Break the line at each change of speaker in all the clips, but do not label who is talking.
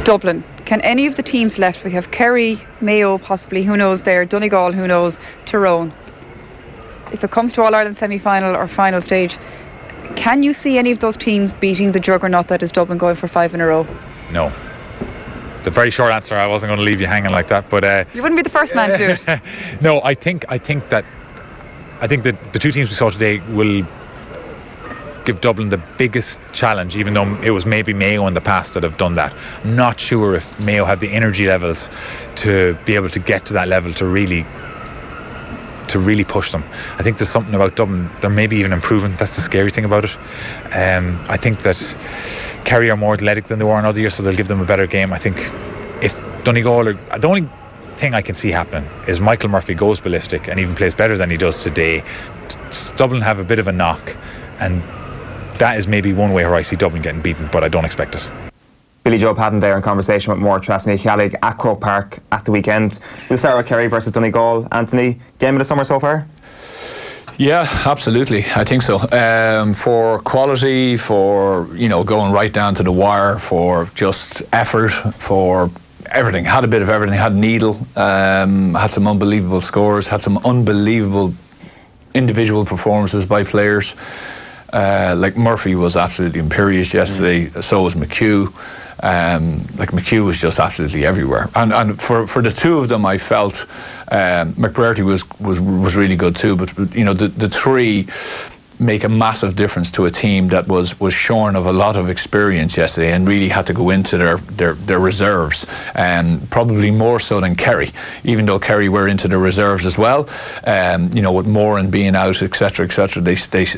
Dublin. Can any of the teams left, we have Kerry, Mayo possibly, who knows there, Donegal, who knows, Tyrone. If it comes to All-Ireland semi-final or final stage, can you see any of those teams beating the juggernaut that is Dublin, going for 5 in a row?
No. The very short answer. I wasn't going to leave you hanging like that, but
you wouldn't be the first man to do it.
No, I think that the two teams we saw today will give Dublin the biggest challenge, even though it was maybe Mayo in the past that have done that. I'm not sure if Mayo have the energy levels to be able to get to that level to really push them. I think there's something about Dublin, they're maybe even improving. That's the scary thing about it. I think that Kerry are more athletic than they were in other years, so they'll give them a better game. I think if Donegal are, the only thing I can see happening is Michael Murphy goes ballistic and even plays better than he does today. Dublin have a bit of a knock, and that is maybe one way where I see Dublin getting beaten, but I don't expect it.
Billy Joe Padden there in conversation with Mór Trasny Cheallaigh at Croke Park at the weekend. We'll start with Kerry versus Donegal. Anthony, game of the summer so far?
Yeah, absolutely. I think so. For quality, for going right down to the wire, for just effort, for everything. Had a bit of everything. Had needle. Had some unbelievable scores. Had some unbelievable individual performances by players. Like Murphy was absolutely imperious yesterday. So was McHugh. McHugh was just absolutely everywhere, and for the two of them, I felt McBrearty was really good too. But the three make a massive difference to a team that was shorn of a lot of experience yesterday and really had to go into their reserves, and probably more so than Kerry, even though Kerry were into the reserves as well. With Moran being out, etc.,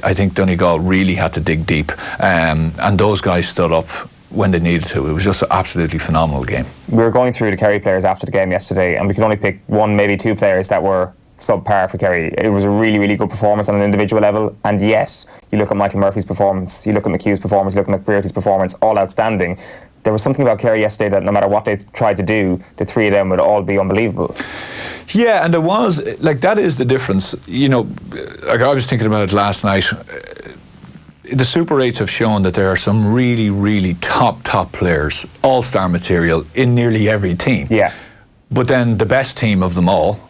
I think Donegal really had to dig deep, and those guys stood up when they needed to. It was just an absolutely phenomenal game.
We were going through the Kerry players after the game yesterday, and we could only pick one, maybe two players that were subpar for Kerry. It was a really, really good performance on an individual level, and yes, you look at Michael Murphy's performance, you look at McHugh's performance, you look at McBrearty's performance, all outstanding. There was something about Kerry yesterday that no matter what they tried to do, the three of them would all be unbelievable.
Yeah, and there was, that is the difference. I was thinking about it last night. The Super 8s have shown that there are some really, really top players, all-star material in nearly every team. Yeah. But then the best team of them all,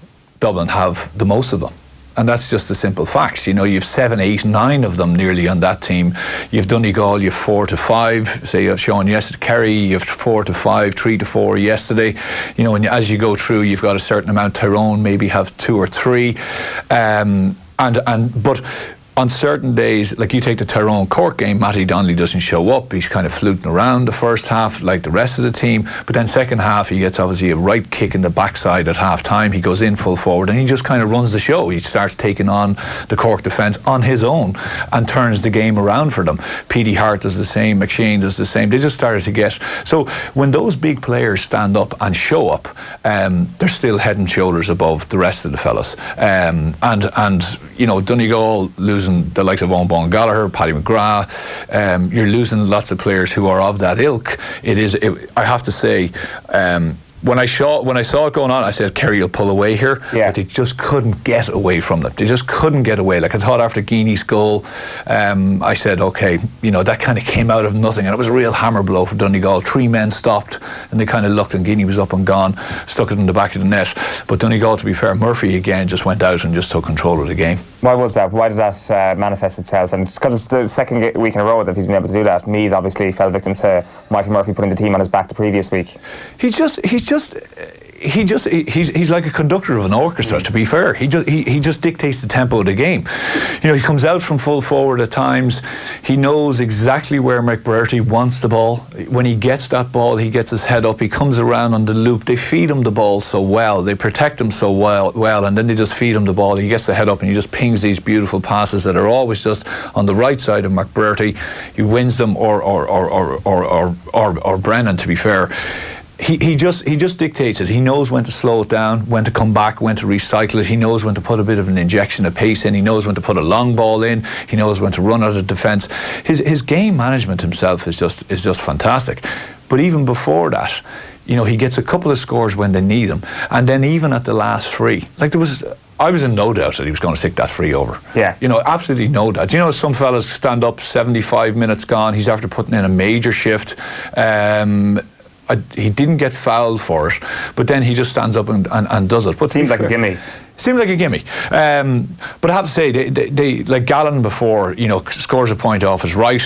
Dublin, have the most of them. And that's just the simple facts. You've 7, 8, 9 of them nearly on that team. You've Donegal, you've 4 to 5. Say you've shown yesterday, Kerry, you've 4 to 5, 3 to 4 yesterday. And as you go through, you've got a certain amount. Tyrone maybe have 2 or 3. But on certain days, like you take the Tyrone and Cork game, Matty Donnelly doesn't show up. He's kind of fluting around the first half like the rest of the team. But then second half, he gets obviously a right kick in the backside at half time. He goes in full forward and he just kind of runs the show. He starts taking on the Cork defence on his own and turns the game around for them. Petey Hart does the same, McShane does the same. They just started to get... So when those big players stand up and show up, they're still head and shoulders above the rest of the fellas. Donegal losing the likes of Owen Gallagher, Paddy McGrath, you're losing lots of players who are of that ilk. I have to say, when I saw it going on, I said Kerry will pull away here, but they just couldn't get away from them. They just couldn't get away. Like I thought after Guinea's goal, I said, okay, that kind of came out of nothing, and it was a real hammer blow for Donegal. 3 men stopped, and they kind of looked, and Guinea was up and gone, stuck it in the back of the net. But Donegal, to be fair, Murphy again just went out and just took control of the game.
Why was that? Why did that manifest itself? And because it's the second week in a row that he's been able to do that. Meath obviously fell victim to Michael Murphy putting the team on his back the previous week. He's
like a conductor of an orchestra, to be fair. He just dictates the tempo of the game. He comes out from full forward at times. He knows exactly where McBrearty wants the ball. When he gets that ball, he gets his head up, he comes around on the loop. They feed him the ball so well, they protect him so well, and then they just feed him the ball. He gets the head up and he just pings these beautiful passes that are always just on the right side of McBrearty. He wins them, or Brennan, to be fair. He just dictates it. He knows when to slow it down, when to come back, when to recycle it. He knows when to put a bit of an injection of pace in. He knows when to put a long ball in. He knows when to run out of defence. His game management himself is just fantastic. But even before that, he gets a couple of scores when they need them, and then even at the last free, I was in no doubt that he was going to stick that free over. Yeah. Absolutely no doubt. Some fellas stand up, 75 minutes gone. He's after putting in a major shift. he didn't get fouled for it, but then he just stands up and does it. But
seemed like a gimme.
Seemed like a gimme. But I have to say, they like Gallen before, scores a point off his right.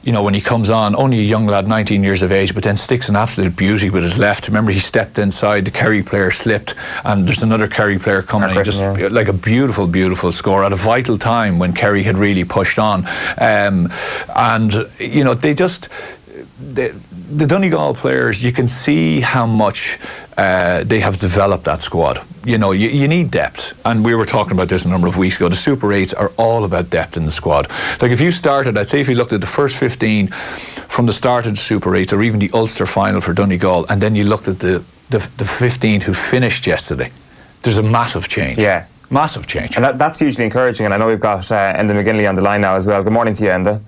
When he comes on, only a young lad, 19 years of age, but then sticks an absolute beauty with his left. Remember, he stepped inside, the Kerry player slipped, and there's another Kerry player coming, and he just, like a beautiful, beautiful score at a vital time when Kerry had really pushed on. They just... The Donegal players, you can see how much they have developed that squad. You need depth, and we were talking about this a number of weeks ago. The Super 8s are all about depth in the squad. Like if you started, I'd say if you looked at the first 15 from the start of the Super 8s, or even the Ulster final for Donegal, and then you looked at the 15 who finished yesterday, there's a massive change.
Yeah.
Massive change.
And that's hugely encouraging, and I know we've got Enda McGinley on the line now as well. Good morning to you, Enda.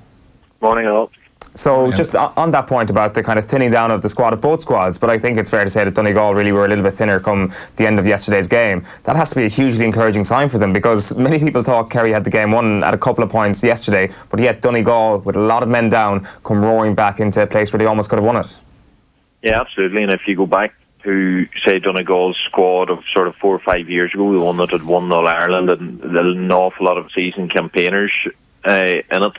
Morning all.
So just on that point about the kind of thinning down of the squad of both squads, but I think it's fair to say that Donegal really were a little bit thinner come the end of yesterday's game. That has to be a hugely encouraging sign for them, because many people thought Kerry had the game won at a couple of points yesterday, but yet Donegal, with a lot of men down, come roaring back into a place where they almost could have won it.
Yeah, absolutely. And if you go back to, say, Donegal's squad of sort of 4 or 5 years ago, the one that had won All Ireland, and an awful lot of seasoned campaigners in it,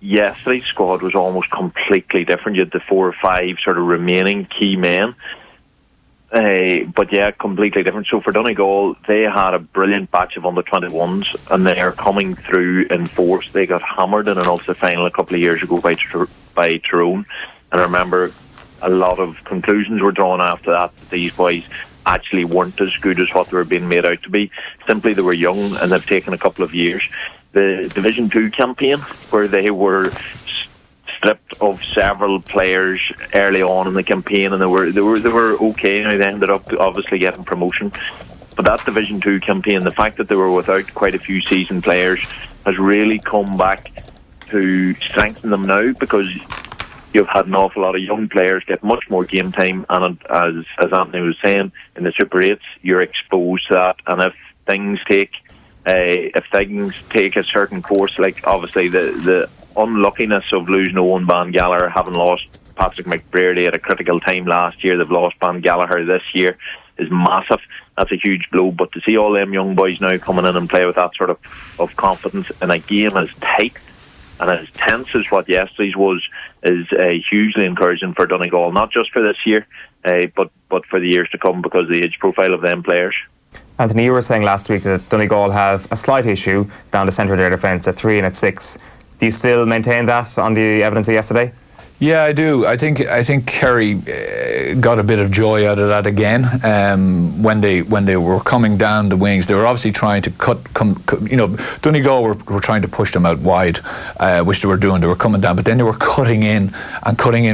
yesterday's squad was almost completely different. You had the 4 or 5 sort of remaining key men, but yeah, completely different. So for Donegal, they had a brilliant batch of under-21s, and they are coming through in force. They got hammered in an Ulster final a couple of years ago by Tyrone, and I remember a lot of conclusions were drawn after that these boys actually weren't as good as what they were being made out to be. Simply they were young, and they've taken a couple of years. The Division 2 campaign, where they were stripped of several players early on in the campaign, and they were okay. Now they ended up obviously getting promotion, but that Division 2 campaign, the fact that they were without quite a few seasoned players, has really come back to strengthen them now, because you've had an awful lot of young players get much more game time, and as Anthony was saying, in the Super 8s, you're exposed to that, and if things take a certain course, like obviously the unluckiness of losing Owen Ban Gallagher, having lost Patrick McBrearty at a critical time last year, they've lost Ban Gallagher this year, is massive. That's a huge blow. But to see all them young boys now coming in and play with that sort of confidence in a game as tight and as tense as what yesterday's was, is hugely encouraging for Donegal, not just for this year, but for the years to come, because of the age profile of them players.
Anthony, you were saying last week that Donegal have a slight issue down the centre of their defence at 3 and at 6. Do you still maintain that on the evidence of yesterday?
Yeah, I do. I think Kerry got a bit of joy out of that again when they were coming down the wings. They were obviously trying to Donegal were trying to push them out wide, which they were doing. They were coming down, but then they were cutting in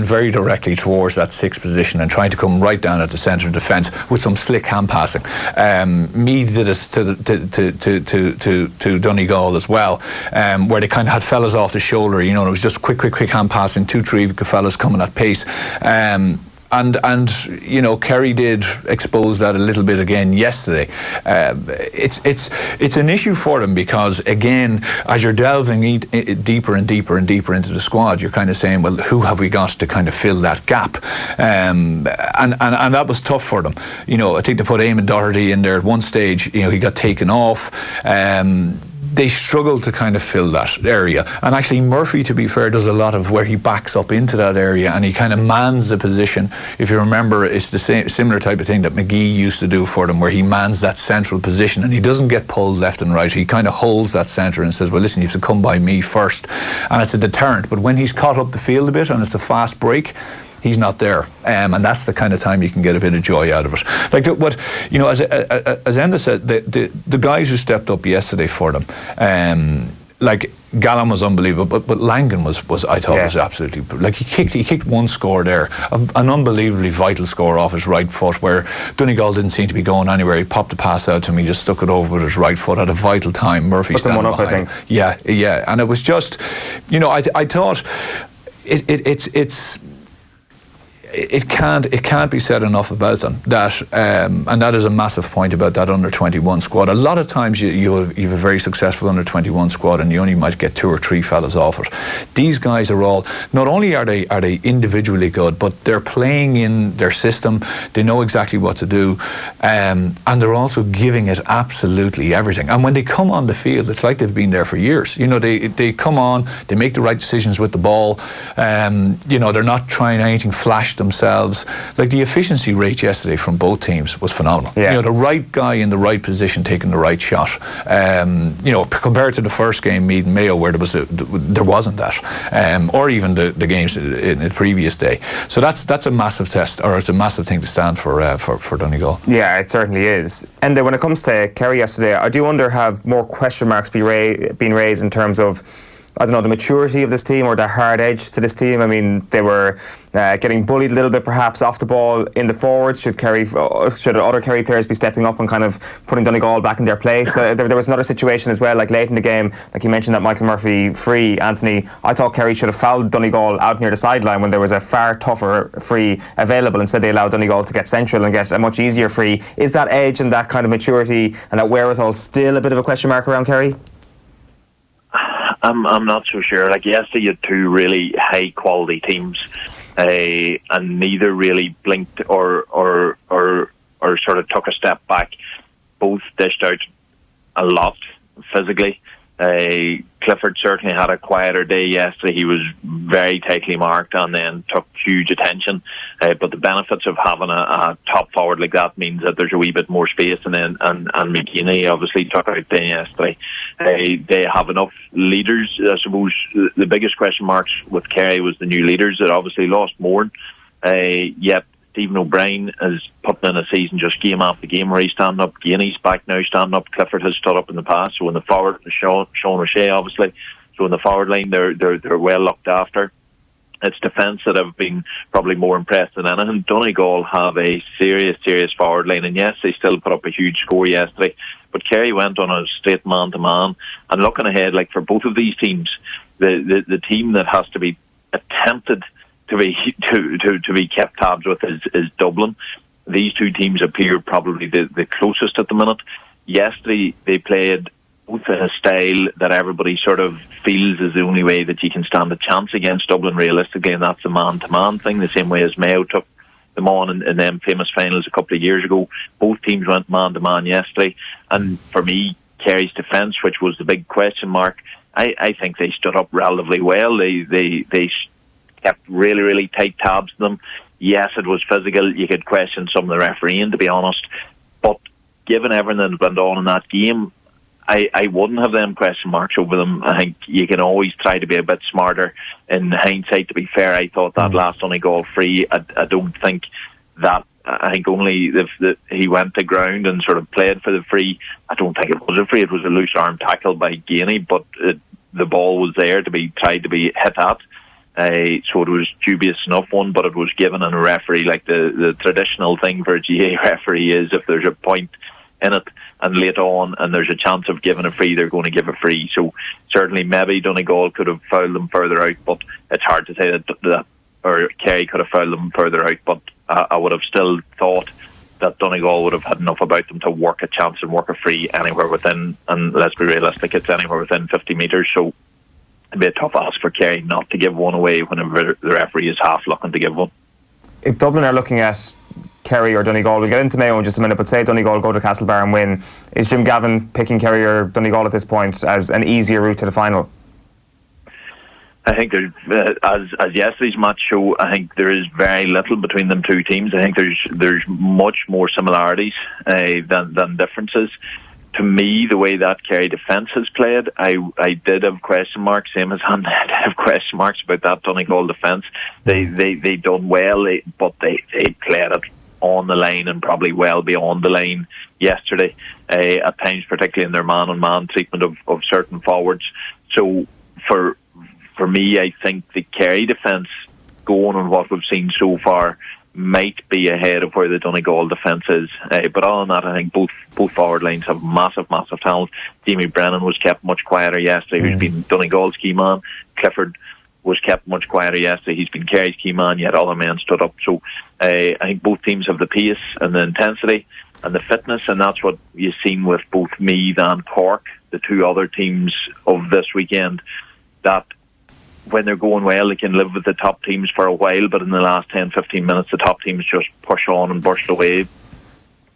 very directly towards that 6th position and trying to come right down at the centre of defence with some slick hand passing. Meath did it to Donegal as well, where they kind of had fellas off the shoulder. It was just quick hand passing, 2-3 fellas coming at pace. And Kerry did expose that a little bit again yesterday. It's an issue for them, because again, as you're delving deeper and deeper and deeper into the squad, you're kind of saying, well, who have we got to kind of fill that gap? And that was tough for them. I think they put Eamon Doherty in there at one stage. He got taken off. They struggle to kind of fill that area. And actually Murphy, to be fair, does a lot of where he backs up into that area and he kind of mans the position. If you remember, it's the same similar type of thing that McGee used to do for them, where he mans that central position and he doesn't get pulled left and right. He kind of holds that centre and says, well, listen, you have to come by me first. And it's a deterrent. But when he's caught up the field a bit and it's a fast break, he's not there, and that's the kind of time you can get a bit of joy out of it. Like as Enda said, the guys who stepped up yesterday for them, like Gallen was unbelievable, but Langan was I thought was absolutely, like he kicked one score there, an unbelievably vital score off his right foot, where Donegal didn't seem to be going anywhere. He popped the pass out to him, he just stuck it over with his right foot at a vital time. Murphy
put
standing
them one up,
behind.
I think.
Yeah, and it was just, I thought it's. it can't be said enough about them that, and that is a massive point about that under-21 squad. A lot of times you have a very successful under-21 squad and you only might get 2 or 3 fellas off it. These guys are all, not only are they individually good, but they're playing in their system. They know exactly what to do, and they're also giving it absolutely everything. And when they come on the field, it's like they've been there for years. You know, they come on, they make the right decisions with the ball. You know, they're not trying anything flash themselves. Like the efficiency rate yesterday from both teams was phenomenal.
Yeah.
You know, the right guy in the right position taking the right shot. You know, compared to the first game, Meath and Mayo, where there wasn't that, or even the games in the previous day. So that's a massive test, or it's a massive thing to stand for Donegal.
Yeah, it certainly is. And when it comes to Kerry yesterday, I do wonder, have more question marks been raised in terms of, I don't know, the maturity of this team or the hard edge to this team? I mean, they were getting bullied a little bit perhaps off the ball in the forwards. Should other Kerry players be stepping up and kind of putting Donegal back in their place? There was another situation as well, like late in the game, like you mentioned that Michael Murphy free, Anthony. I thought Kerry should have fouled Donegal out near the sideline when there was a far tougher free available. Instead they allowed Donegal to get central and get a much easier free. Is that edge and that kind of maturity and that wherewithal still a bit of a question mark around Kerry?
I'm not so sure. Like yesterday, you had 2 really high quality teams, and neither really blinked or sort of took a step back. Both dished out a lot physically. Clifford certainly had a quieter day yesterday. He was very tightly marked and then took huge attention. But the benefits of having a top forward like that means that there's a wee bit more space. And McGinley obviously took out day yesterday. They have enough leaders. I suppose the biggest question marks with Kerry was the new leaders that obviously lost more. Yet Stephen O'Brien is putting in a season just game after game where he's standing up. Guinea's back now standing up. Clifford has stood up in the past. So in the forward, Sean O'Shea obviously. So in the forward line, they're well looked after. It's defence that have been probably more impressed than anything. Donegal have a serious forward line, and yes, they still put up a huge score yesterday. But Kerry went on a straight man-to-man, and looking ahead, like for both of these teams, the team that has to be attempted to be kept tabs with is Dublin. These 2 teams appear probably the closest at the minute. Yesterday they played both in a style that everybody sort of feels is the only way that you can stand a chance against Dublin realistically, and that's the man-to-man thing, the same way as Mayo took them on in them famous finals a couple of years ago. Both teams went man-to-man yesterday, and for me, Kerry's defence, which was the big question mark, I think they stood up relatively well. They kept really tight tabs to them. Yes, it was physical. You could question some of the refereeing, to be honest, but given everything that went on in that game, I wouldn't have them question marks over them. I think you can always try to be a bit smarter. In hindsight, to be fair, I thought that last Donegal free, I don't think that, I think only if he went to ground and sort of played for the free. I don't think it was a free. It was a loose arm tackle by Guinea, but the ball was there to be tried to be hit at. So it was dubious enough one, but it was given, and a referee, like the traditional thing for a GA referee is if there's a point in it and late on and there's a chance of giving a free, they're going to give a free. So certainly maybe Donegal could have fouled them further out, but it's hard to say that or Kerry could have fouled them further out, but I would have still thought that Donegal would have had enough about them to work a chance and work a free anywhere within, and let's be realistic, it's anywhere within 50 metres, so it'd be a tough ask for Kerry not to give one away whenever the referee is half looking to give one.
If Dublin are looking at Kerry or Donegal, we'll get into Mayo in just a minute, but say Donegal go to Castlebar and win, is Jim Gavin picking Kerry or Donegal at this point as an easier route to the final?
I think there's, as yesterday's match show, I think there is very little between them 2 teams. I think there's much more similarities than differences. To me, the way that Kerry defence has played, I did have question marks, same as Andy, I did have question marks about that Donegal defence. They done well, but they played it on the line and probably well beyond the line yesterday, at times, particularly in their man-on-man treatment of certain forwards. So for me, I think the Kerry defence, going on what we've seen so far, might be ahead of where the Donegal defence is. But other than that, I think both forward lines have massive talent. Jamie Brennan was kept much quieter yesterday, who's been Donegal's key man. Clifford was kept much quieter yesterday. He's been Kerry's key man, yet other men stood up. So I think both teams have the pace and the intensity and the fitness, and that's what you've seen with both Meath and Cork, the two other teams of this weekend, that when they're going well, they can live with the top teams for a while, but in the last 10-15 minutes, the top teams just push on and burst away,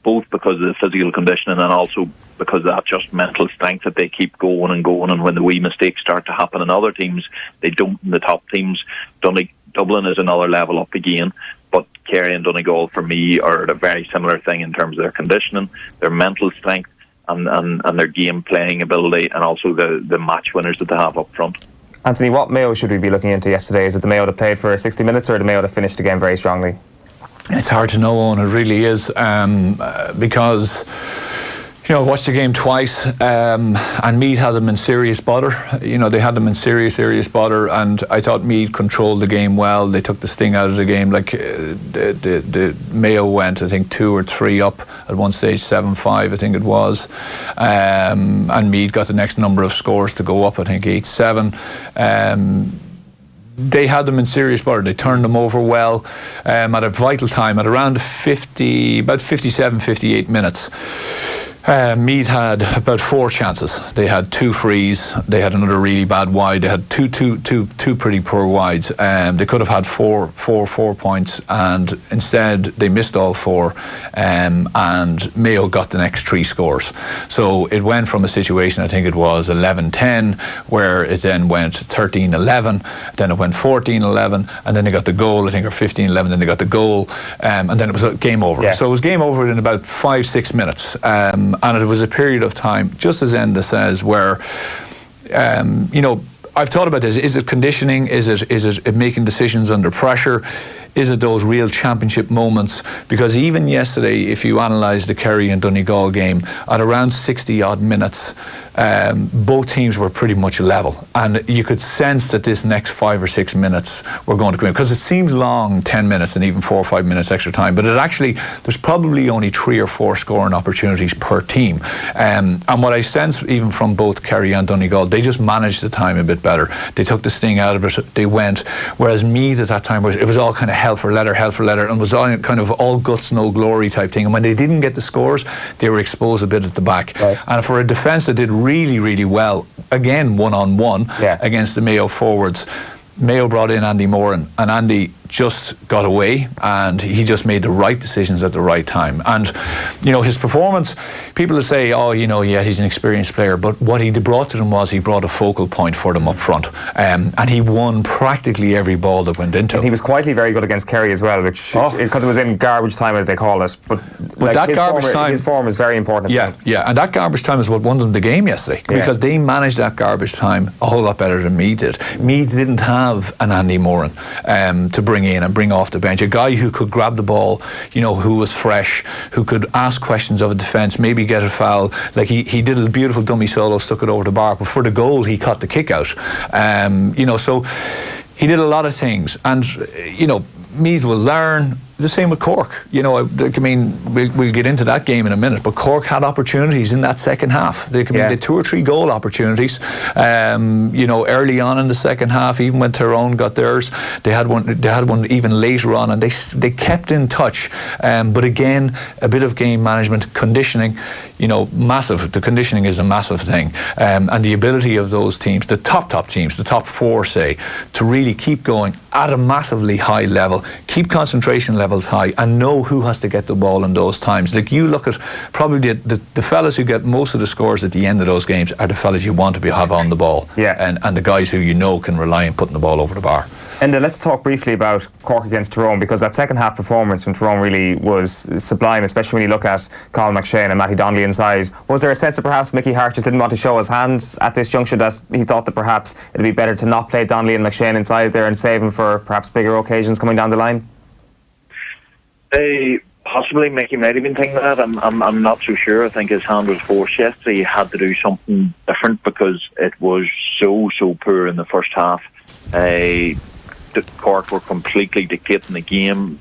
both because of the physical conditioning and also because of that just mental strength that they keep going, and when the wee mistakes start to happen in other teams, they don't in the top teams. Dublin is another level up again, but Kerry and Donegal, for me, are a very similar thing in terms of their conditioning, their mental strength, and their game playing ability, and also the match winners that they have up front.
Anthony, what Mayo should we be looking into yesterday? Is it the Mayo that played for 60 minutes or the Mayo that finished the game very strongly?
It's hard to know, Owen. It really is, because I watched the game twice, and Meath had them in serious bother. They had them in serious bother, and I thought Meath controlled the game well. They took the sting out of the game. Like the Mayo went, I think, 2 or 3 up at one stage, 7-5, I think it was, and Meath got the next number of scores to go up. I think 8-7. They had them in serious bother. They turned them over well at a vital time, at around about 57, 58 minutes. Meath had about 4 chances. They had 2 frees. They had another really bad wide. They had two pretty poor wides. They could have had 4 points, and instead they missed all 4. And Mayo got the next 3 scores. So it went from a situation, I think it was 11-10, where it then went 13-11. Then it went 14-11, and then they got the goal. I think, or 15-11. Then they got the goal, and then it was a game over.
Yeah.
So it was game over in about 5-6 minutes. And it was a period of time, just as Enda says, where, I've thought about this. Is it conditioning? Is it making decisions under pressure? Is it those real championship moments? Because even yesterday, if you analyse the Kerry and Donegal game, at around 60-odd minutes, both teams were pretty much level. And you could sense that this next 5 or 6 minutes were going to come in. Because it seems long, 10 minutes and even 4 or 5 minutes extra time. But there's probably only 3 or 4 scoring opportunities per team. And what I sense, even from both Kerry and Donegal, they just managed the time a bit better. They took the sting out of it. They went. Whereas Meath at that time, it was all kind of hell for leather, and was all kind of all guts, no glory type thing. And when they didn't get the scores, they were exposed a bit at the back. Right. And for a defence that did really, really well, again, one-on-one against the Mayo forwards, Mayo brought in Andy Moran, and Andy just got away, and he just made the right decisions at the right time. And his performance, people will say, he's an experienced player, but what he brought to them was he brought a focal point for them up front, and he won practically every ball that went into him.
And he was quietly very good against Kerry as well, which because it was in garbage time, as they call it, but
that
his form is very important.
And that garbage time is what won them the game yesterday, because they managed that garbage time a whole lot better than Meath did. Meath didn't have an Andy Moran to bring in and bring off the bench, a guy who could grab the ball, who was fresh, who could ask questions of a defence, maybe get a foul. Like he did a beautiful dummy solo, stuck it over the bar, but for the goal he caught the kick out. So he did a lot of things, and Meath will learn. The same with Cork. We'll get into that game in a minute, but Cork had opportunities in that second half. They had 2 or 3 goal opportunities, early on in the second half, even when Tyrone got theirs. They had one even later on, and they kept in touch. But again, a bit of game management, conditioning, massive. The conditioning is a massive thing. And the ability of those teams, the top teams, the top 4, say, to really keep going at a massively high level, keep concentration levels high, and know who has to get the ball in those times. Like, you look at probably the fellas who get most of the scores at the end of those games are the fellas you want to have on the ball, and the guys who can rely on putting the ball over the bar.
And let's talk briefly about Cork against Tyrone, because that second half performance from Tyrone really was sublime, especially when you look at Colin McShane and Matty Donnelly inside. Was there a sense that perhaps Mickey Hart just didn't want to show his hand at this juncture, that he thought that perhaps it'd be better to not play Donnelly and McShane inside there and save him for perhaps bigger occasions coming down the line?
Possibly Mickey might have been thinking that. I'm not so sure. I think his hand was forced yesterday. He had to do something different because it was so poor in the first half. Cork were completely dictating the game.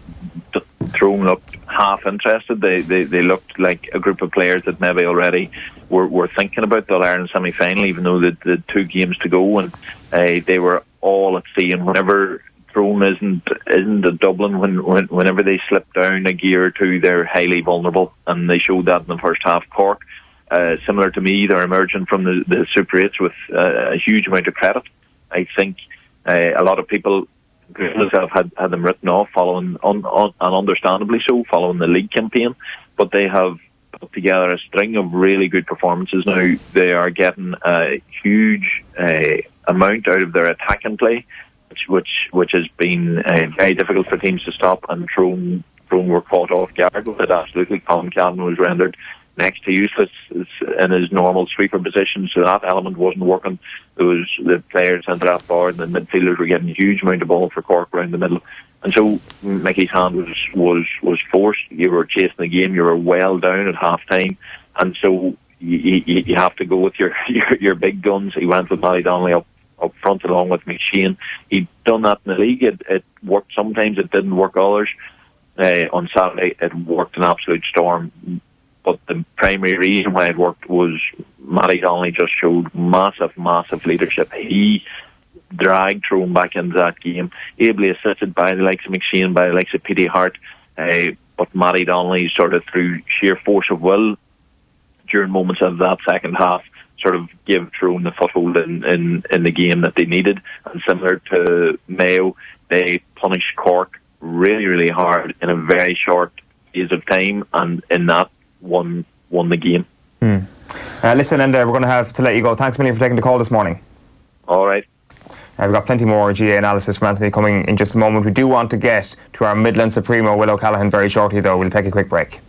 Tyrone looked half interested. They looked like a group of players that maybe already were thinking about the All-Ireland semi-final, even though the 2 games to go, and they were all at sea, and whenever Tyrone isn't at Dublin, whenever they slip down a gear or two, they're highly vulnerable, and they showed that in the first half. Cork, similar to me, they're emerging from the Super 8s with a huge amount of credit. I think a lot of people have had them written off, following and understandably so, following the league campaign, but they have put together a string of really good performances now. They are getting a huge amount out of their attacking play, which has been very difficult for teams to stop, and Tyrone were caught off guard with it. Absolutely, Colin Cadden was rendered next to useless in his normal sweeper position, so that element wasn't working. The players centre half forward and the midfielders were getting a huge amount of ball for Cork around the middle, and so Mickey's hand was forced. You were chasing the game, you were well down at half time, and so you have to go with your big guns. He went with Matty Donnelly up front along with McSheehan. He'd done that in the league. It worked sometimes, it didn't work others. On Saturday it worked an absolute storm, but the primary reason why it worked was Matty Donnelly just showed massive leadership. He dragged Tyrone back into that game, ably assisted by the likes of McSheehan, by the likes of Petey Hart, but Matty Donnelly sort of through sheer force of will during moments of that second half sort of give Tyrone the foothold in the game that they needed. And similar to Mayo, they punished Cork really hard in a very short phase of time, and in that won the game.
Listen, Enda, we're going to have to let you go. Thanks a million for taking the call this morning.
All right.
We've got plenty more GA analysis from Anthony coming in just a moment. We do want to get to our Midland Supremo, Will O'Callaghan, very shortly, though. We'll take a quick break.